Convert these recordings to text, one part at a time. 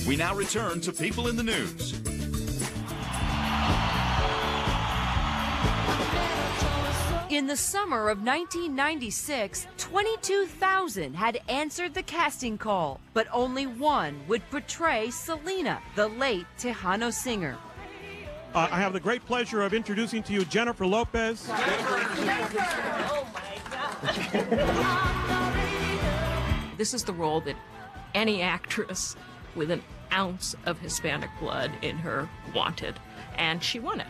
We now return to People in the News. In the summer of 1996, 22,000 had answered the casting call, but only one would portray Selena, the late Tejano singer. I have the great pleasure of introducing to you Jennifer Lopez. This is the role that any actress with an ounce of Hispanic blood in her wanted, and she won it.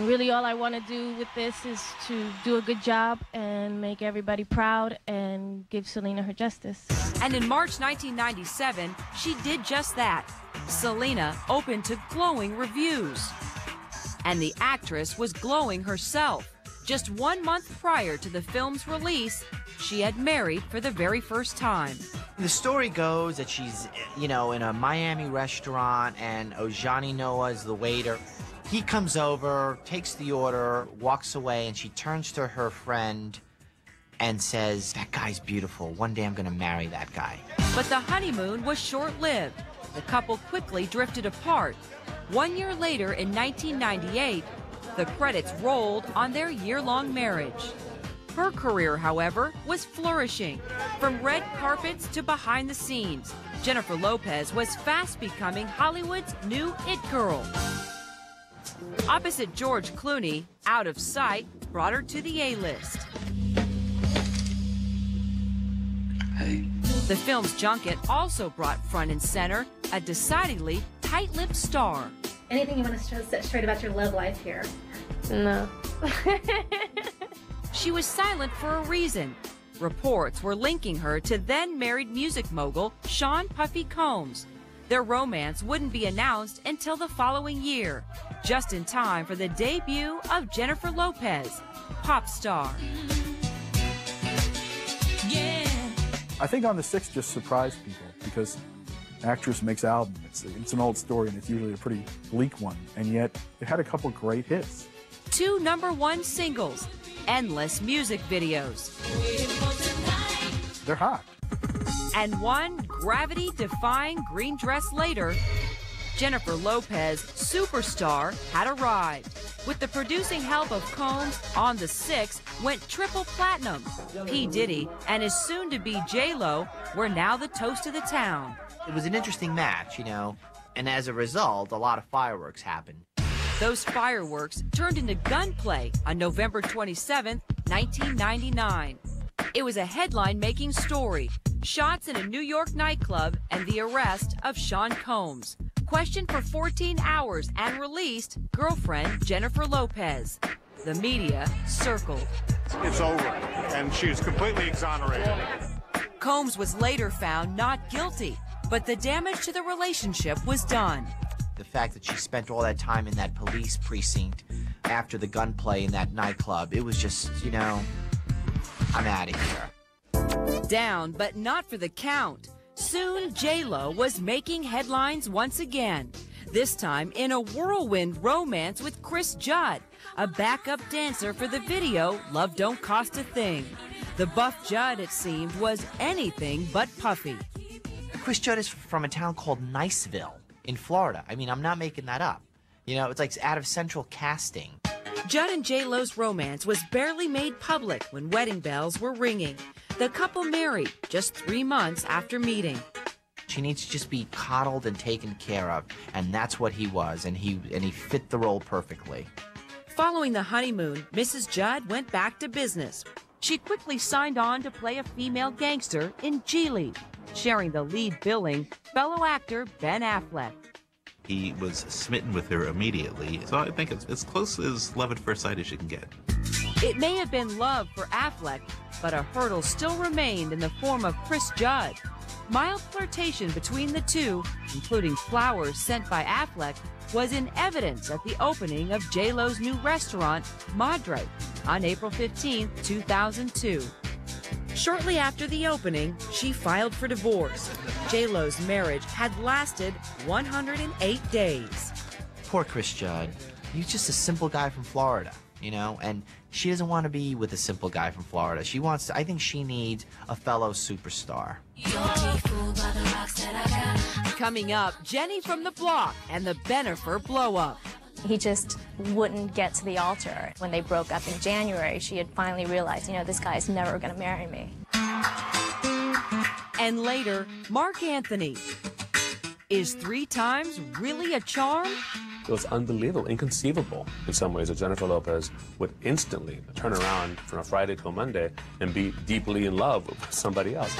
Really all I want to do with this is to do a good job and make everybody proud and give Selena her justice. And in March 1997, she did just that. Selena opened to glowing reviews. And the actress was glowing herself. Just 1 month prior to the film's release, she had married for the very first time. The story goes that she's, in a Miami restaurant, and Ojani Noah is the waiter. He comes over, takes the order, walks away, and she turns to her friend and says, "That guy's beautiful. One day I'm going to marry that guy." But the honeymoon was short-lived. The couple quickly drifted apart. 1 year later, in 1998, the credits rolled on their year-long marriage. Her career, however, was flourishing. From red carpets to behind the scenes, Jennifer Lopez was fast becoming Hollywood's new it girl. Opposite George Clooney, Out of Sight brought her to the A-list. Hey. The film's junket also brought front and center a decidedly tight-lipped star. Anything you want to set straight about your love life here? No. She was silent for a reason. Reports were linking her to then-married music mogul Sean Puffy Combs. Their romance wouldn't be announced until the following year, just in time for the debut of Jennifer Lopez, pop star. Yeah. I think On the Six just surprised people because actress makes album. It's an old story and it's usually a pretty bleak one, and yet it had a couple great hits. 2 #1 singles, endless music videos, They're hot. and 1 gravity-defying green dress later, Jennifer Lopez, superstar, had arrived. With the producing help of Combs, On the Six went triple platinum. P. Diddy and his soon-to-be J-Lo were now the toast of the town. It was an interesting match, and as a result, a lot of fireworks happened. Those fireworks turned into gunplay on November 27, 1999. It was a headline-making story. Shots in a New York nightclub and the arrest of Sean Combs. Questioned for 14 hours and released girlfriend Jennifer Lopez. The media circled. It's over, and she's completely exonerated. Combs was later found not guilty, but the damage to the relationship was done. The fact that she spent all that time in that police precinct after the gunplay in that nightclub, it was just, I'm out of here. Down, but not for the count. Soon, J-Lo was making headlines once again. This time in a whirlwind romance with Chris Judd, a backup dancer for the video Love Don't Cost a Thing. The buff Judd, it seemed, was anything but puffy. Chris Judd is from a town called Niceville in Florida. I mean, I'm not making that up. It's like out of central casting. Judd and J-Lo's romance was barely made public when wedding bells were ringing. The couple married just 3 months after meeting. She needs to just be coddled and taken care of, and that's what he was, and he fit the role perfectly. Following the honeymoon, Mrs. Judd went back to business. She quickly signed on to play a female gangster in Geely, sharing the lead billing fellow actor Ben Affleck. He was smitten with her immediately, so I think it's as close as love at first sight as you can get. It may have been love for Affleck, but a hurdle still remained in the form of Chris Judd. Mild flirtation between the two, including flowers sent by Affleck, was in evidence at the opening of J-Lo's new restaurant, Madre, on April 15, 2002. Shortly after the opening, she filed for divorce. J-Lo's marriage had lasted 108 days. Poor Chris Judd. He's just a simple guy from Florida. you know, and she doesn't want to be with a simple guy from Florida. She wants to, I think she needs a fellow superstar. Coming up, Jenny from the block and the Bennifer blow-up. He just wouldn't get to the altar. When they broke up in January, she had finally realized, you know, this guy's never going to marry me. And later, Mark Anthony. Is 3 times really a charm? It was unbelievable, inconceivable in some ways that Jennifer Lopez would instantly turn around from a Friday to a Monday and be deeply in love with somebody else.